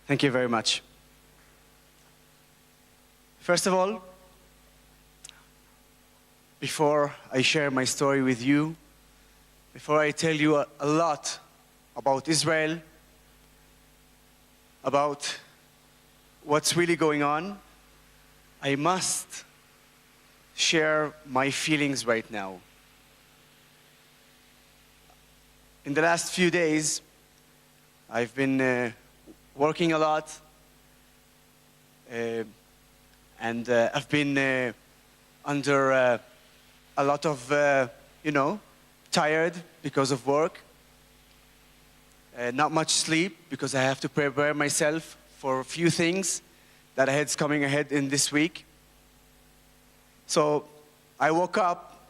Thank you very much. First of all, before I share my story with you, before I tell you a lot about Israel, about what's really going on, I must share my feelings right now. In the last few days, I've been working a lot, and I've been under a lot of, tired because of work. Not much sleep because I have to prepare myself for a few things that I had coming ahead in this week. So I woke up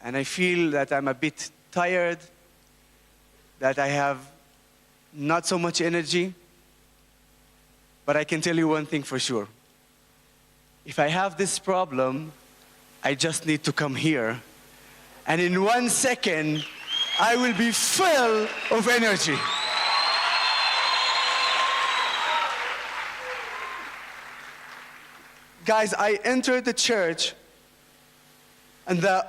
and I feel that I'm a bit tired, that I have not so much energy. But I can tell you one thing for sure. If I have this problem, I just need to come here. And in 1 second, I will be full of energy. Guys, I entered the church, and the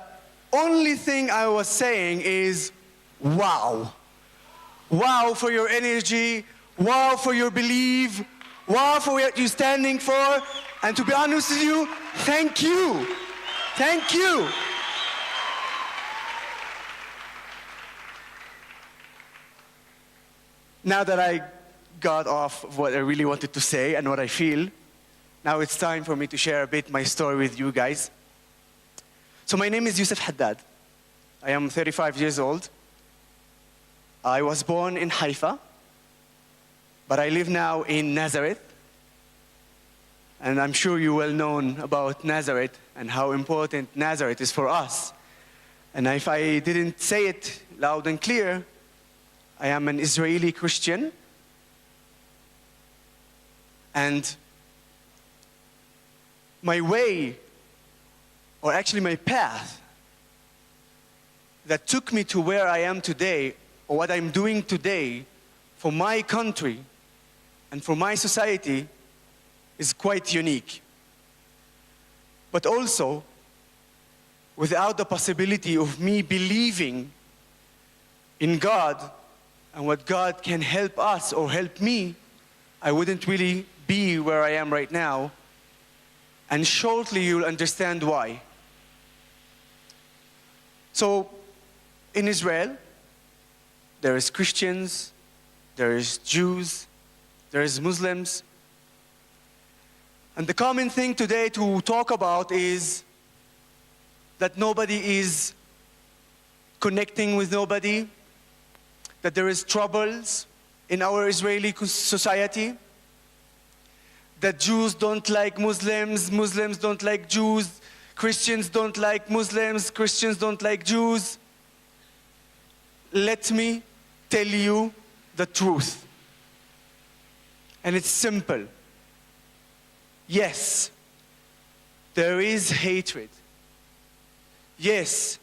only thing I was saying is, wow. Wow for your energy, wow for your belief, wow for what you're standing for, and to be honest with you, thank you. Thank you. Now that I got off of what I really wanted to say and what I feel, now it's time for me to share a bit my story with you guys. So my name is Yusuf Haddad. I am 35 years old. I was born in Haifa, but I live now in Nazareth. And I'm sure you're well known about Nazareth and how important Nazareth is for us. And if I didn't say it loud and clear, I am an Israeli Christian. And my way, or actually my path, that took me to where I am today, or what I'm doing today for my country and for my society, is quite unique. But also, without the possibility of me believing in God and what God can help us or help me, I wouldn't really be where I am right now. And shortly you'll understand why. So, in Israel, there is Christians, there is Jews, there is Muslims. And the common thing today to talk about is that nobody is connecting with nobody, that there is troubles in our Israeli society, that Jews don't like Muslims, Muslims don't like Jews, Christians don't like Muslims, Christians don't like Jews. Let me tell you the truth. And it's simple. Yes, there is hatred. Yes,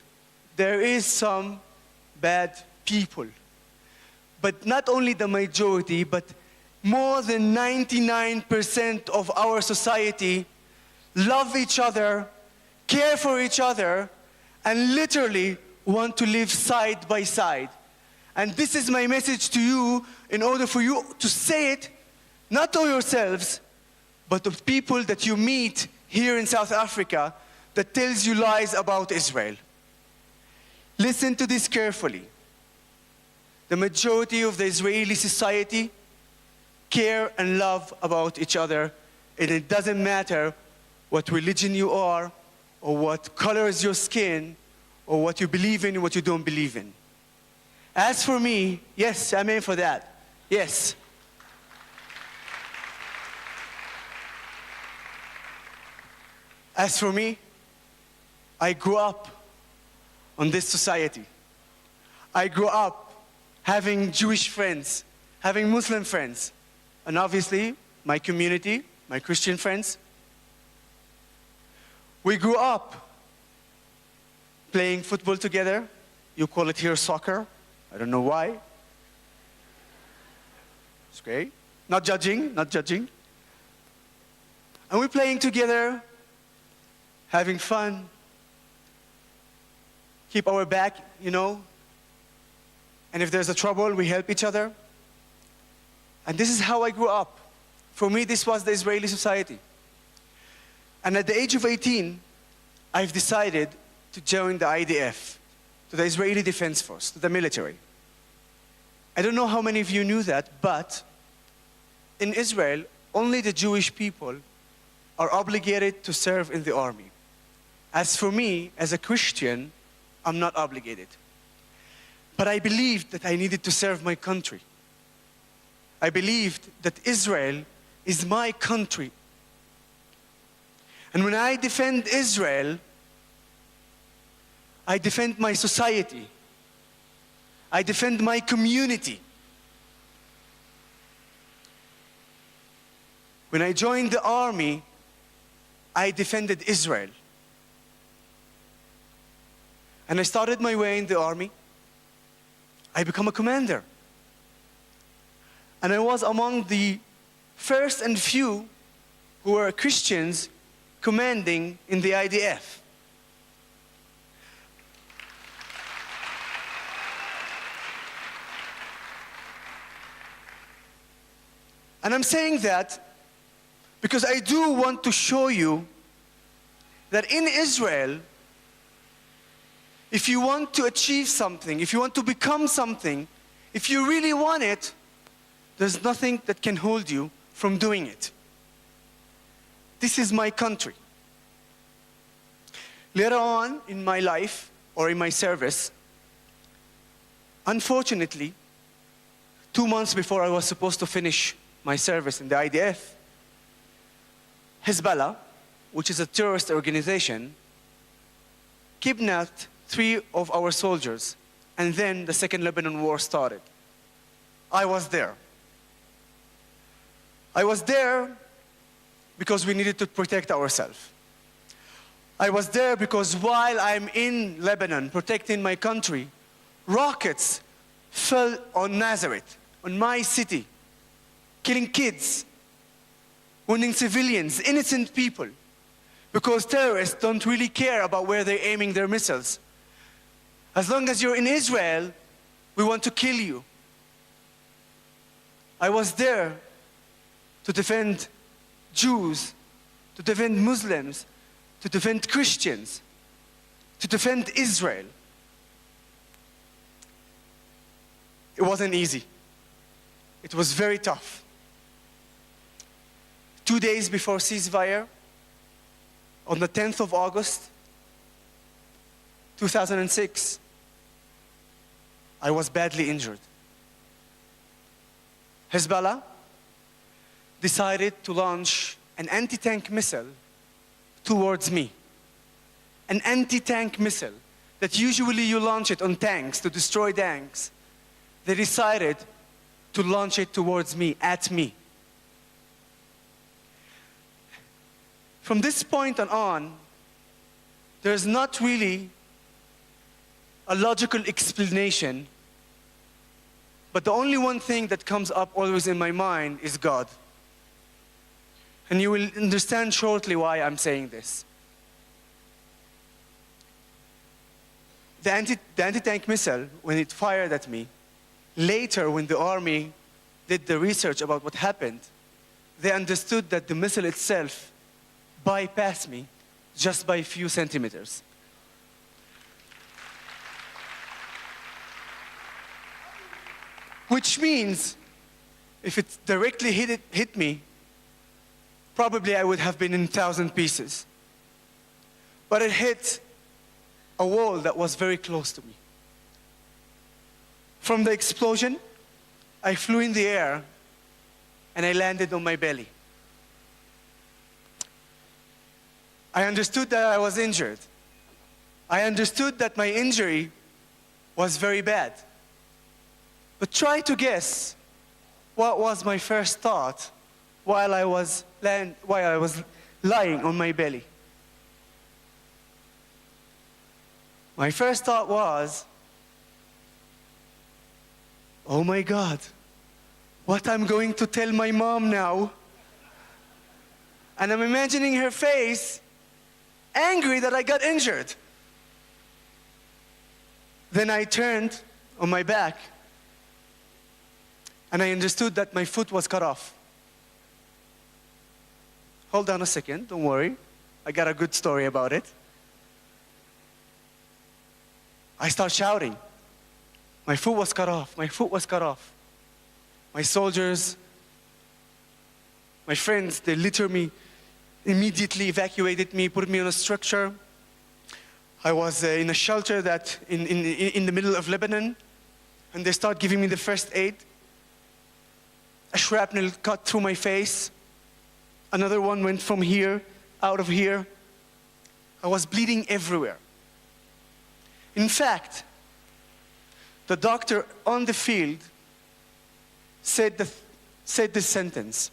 there is some bad people. But not only the majority, but more than 99% of our society love each other, care for each other, and literally want to live side by side. And this is my message to you in order for you to say it, not to yourselves, but to people that you meet here in South Africa that tells you lies about Israel. Listen to this carefully. The majority of the Israeli society care and love about each other, and it doesn't matter what religion you are, or what color is your skin, or what you believe in, or what you don't believe in. As for me, yes, I'm in for that. Yes. As for me, I grew up on this society. I grew up having Jewish friends, having Muslim friends, and obviously my community, my Christian friends. We grew up playing football together. You call it here soccer. I don't know why. It's great. Not judging, not judging. And we're playing together, having fun, keep our back, you know. And if there's a trouble, we help each other. And this is how I grew up. For me, this was the Israeli society. And at the age of 18, I've decided to join the IDF, to the Israeli Defense Force, to the military. I don't know how many of you knew that, but in Israel, only the Jewish people are obligated to serve in the army. As for me, as a Christian, I'm not obligated. But I believed that I needed to serve my country. I believed that Israel is my country. And when I defend Israel, I defend my society. I defend my community. When I joined the army, I defended Israel. And I started my way in the army. I became a commander. And I was among the first and few who were Christians commanding in the IDF. And I'm saying that because I do want to show you that in Israel, if you want to achieve something, if you want to become something, if you really want it, there's nothing that can hold you from doing it. This is my country. Later on in my life, or in my service, unfortunately, 2 months before I was supposed to finish my service in the IDF, Hezbollah, which is a terrorist organization, kidnapped 3 of our soldiers, and then the Second Lebanon War started. I was there. I was there because we needed to protect ourselves. I was there because while I'm in Lebanon protecting my country, rockets fell on Nazareth, on my city, killing kids, wounding civilians, innocent people, because terrorists don't really care about where they're aiming their missiles. As long as you're in Israel, we want to kill you. I was there to defend Jews, to defend Muslims, to defend Christians, to defend Israel. It wasn't easy. It was very tough. 2 days before ceasefire, on the 10th of August, 2006, I was badly injured. Hezbollah decided to launch an anti-tank missile towards me. An anti-tank missile that usually you launch it on tanks to destroy tanks. They decided to launch it towards me, at me. From this point on, there's not really a logical explanation, but the only one thing that comes up always in my mind is God. And you will understand shortly why I'm saying this. The anti-tank missile, when it fired at me, later when the army did the research about what happened, they understood that the missile itself bypassed me just by a few centimeters. Which means, if it directly hit me, probably I would have been in 1,000 pieces. But it hit a wall that was very close to me. From the explosion, I flew in the air and I landed on my belly. I understood that I was injured. I understood that my injury was very bad. But try to guess what was my first thought while I was lying on my belly. My first thought was, oh my God, what I'm going to tell my mom now. And I'm imagining her face, angry that I got injured. Then I turned on my back, and I understood that my foot was cut off. Hold on a second, don't worry. I got a good story about it. I start shouting. My foot was cut off. My foot was cut off. My soldiers, my friends, they literally immediately evacuated me, put me on a structure. I was in a shelter that in the middle of Lebanon, and they start giving me the first aid. A shrapnel cut through my face. Another one went from here, out of here. I was bleeding everywhere. In fact, the doctor on the field said this sentence.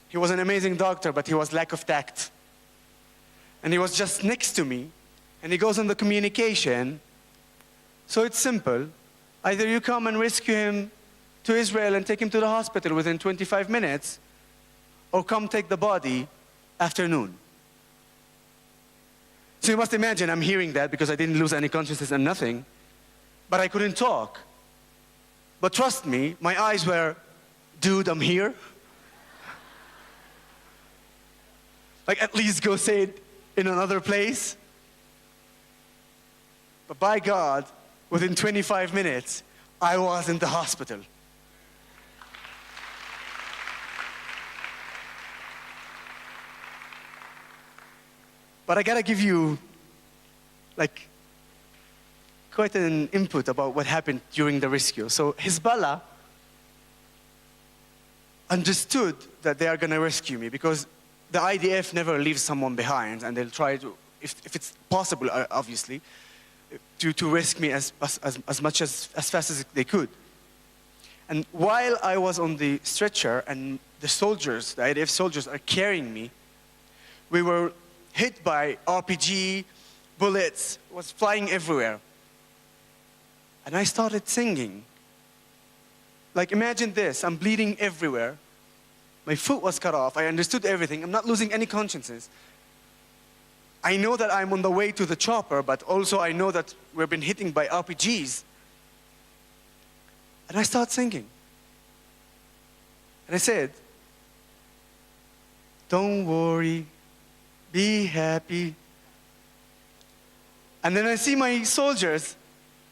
He was an amazing doctor, but he was lack of tact. And he was just next to me, and he goes on the communication. So it's simple. Either you come and rescue him to Israel and take him to the hospital within 25 minutes, or come take the body afternoon. So you must imagine I'm hearing that because I didn't lose any consciousness and nothing, but I couldn't talk. But trust me, my eyes were, dude, I'm here. Like, at least go say it in another place. But by God, within 25 minutes, I was in the hospital. But I gotta give you, like, quite an input about what happened during the rescue. So Hezbollah understood that they are gonna rescue me because the IDF never leaves someone behind, and they'll try to, if it's possible, obviously, to rescue me as fast as they could. And while I was on the stretcher and the soldiers, the IDF soldiers, are carrying me, we were hit by RPG, bullets, was flying everywhere. And I started singing. Like, imagine this, I'm bleeding everywhere. My foot was cut off, I understood everything, I'm not losing any consciousness. I know that I'm on the way to the chopper, but also I know that we've been hit by RPGs. And I started singing. And I said, don't worry, be happy. And then I see my soldiers.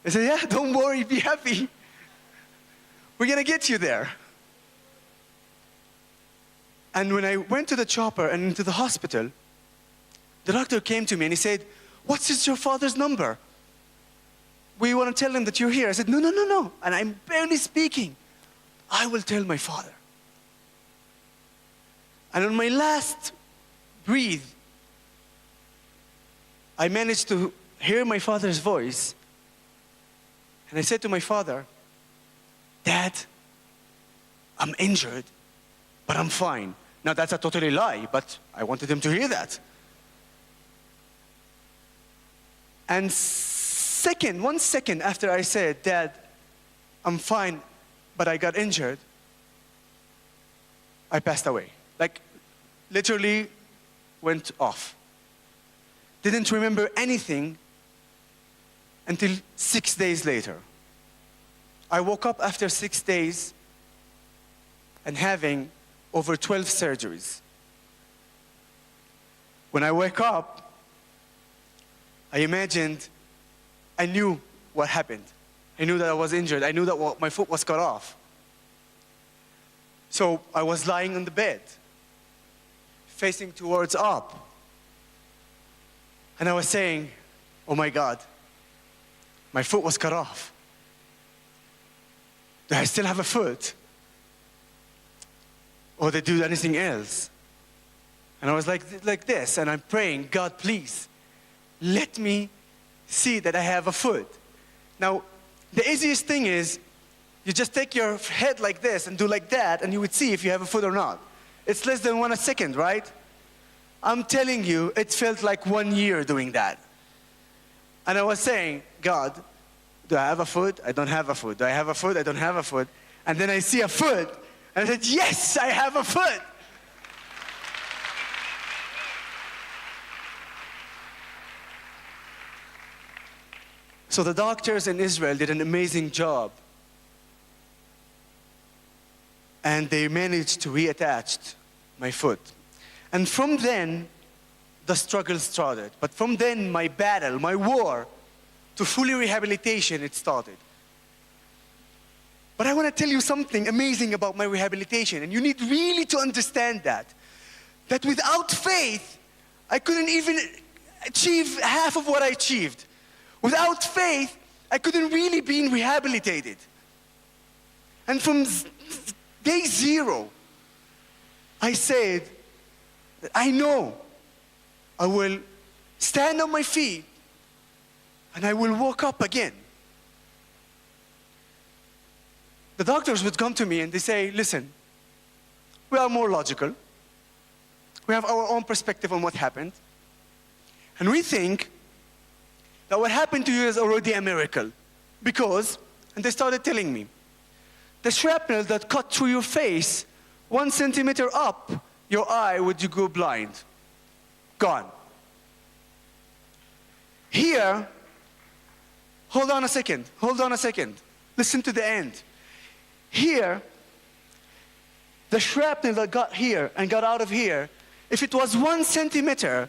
I said, yeah, don't worry, be happy. We're gonna get you there. And when I went to the chopper and into the hospital, the doctor came to me and he said, what's your father's number? We want to tell him that you're here. I said, no. And I'm barely speaking. I will tell my father. And on my last breath, I managed to hear my father's voice. And I said to my father, Dad, I'm injured, but I'm fine. Now that's a totally lie, but I wanted him to hear that. And 1 second after I said, Dad, I'm fine, but I got injured, I passed away. Like, literally went off. Didn't remember anything until 6 days later. I woke up after 6 days and having over 12 surgeries. When I woke up, I imagined, I knew what happened. I knew that I was injured. I knew that my foot was cut off. So I was lying on the bed, facing towards up. And I was saying, oh my God, my foot was cut off. Do I still have a foot? Or they do anything else? And I was like this, and I'm praying, God, please, let me see that I have a foot. Now, the easiest thing is, you just take your head like this and do like that, and you would see if you have a foot or not. It's less than 1 second, right? I'm telling you, it felt like 1 year doing that. And I was saying, God, do I have a foot? I don't have a foot. Do I have a foot? I don't have a foot. And then I see a foot, and I said, yes, I have a foot. So the doctors in Israel did an amazing job. And they managed to reattach my foot. And from then, the struggle started. But from then, my battle, my war to fully rehabilitation, it started. But I want to tell you something amazing about my rehabilitation, and you need really to understand that without faith, I couldn't even achieve half of what I achieved. Without faith, I couldn't really be rehabilitated. And from day zero, I said that I know I will stand on my feet and I will walk up again. The doctors would come to me and they say, listen, we are more logical. We have our own perspective on what happened. And we think that what happened to you is already a miracle. Because, and they started telling me, the shrapnel that cut through your face, 1 centimeter up, your eye would you go blind. Gone. Here, hold on a second. Listen to the end. Here, the shrapnel that got here and got out of here, if it was 1 centimeter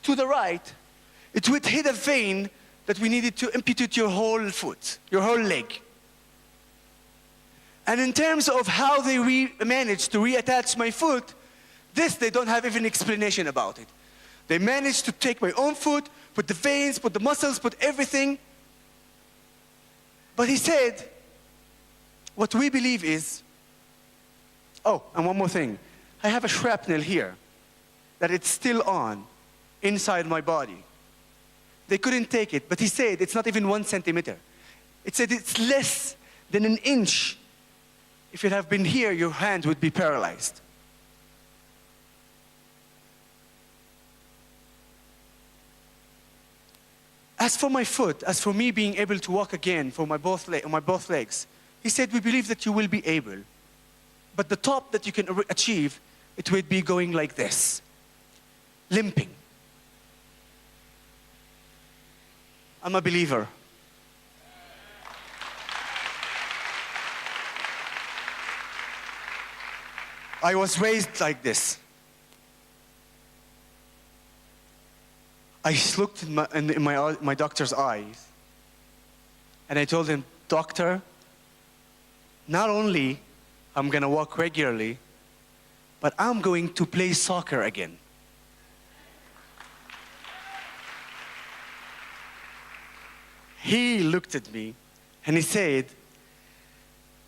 to the right, it would hit a vein that we needed to amputate your whole foot, your whole leg. And in terms of how they managed to reattach my foot, they don't have even explanation about it. They managed to take my own foot, put the veins, put the muscles, put everything. But he said, what we believe is, oh, and one more thing. I have a shrapnel here that it's still on inside my body. They couldn't take it, but he said it's not even 1 centimeter. It said it's less than an inch. If it had been here, your hand would be paralyzed. As for my foot, as for me being able to walk again for my both legs, he said, we believe that you will be able. But the top that you can achieve, it would be going like this, limping. I'm a believer. I was raised like this. I looked in my doctor's eyes and I told him, doctor, not only I'm going to walk regularly, but I'm going to play soccer again. He looked at me and he said,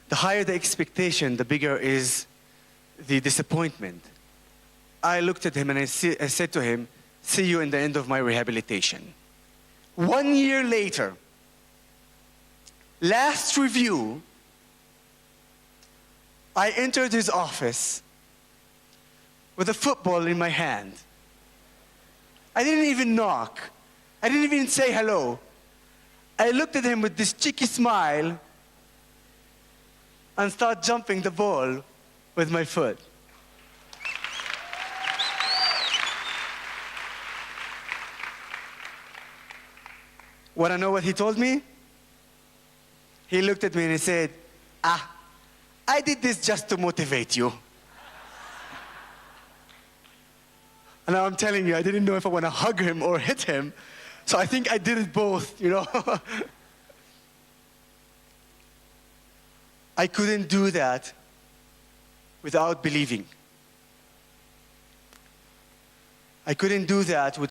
the higher the expectation, the bigger is the disappointment. I looked at him and I said to him, see you in the end of my rehabilitation. 1 year later, last review, I entered his office with a football in my hand. I didn't even knock. I didn't even say hello. I looked at him with this cheeky smile and started jumping the ball with my foot. Want to know what he told me? He looked at me and he said, I did this just to motivate you. And now I'm telling you, I didn't know if I want to hug him or hit him. So I think I did it both, you know. I couldn't do that without believing. I couldn't do that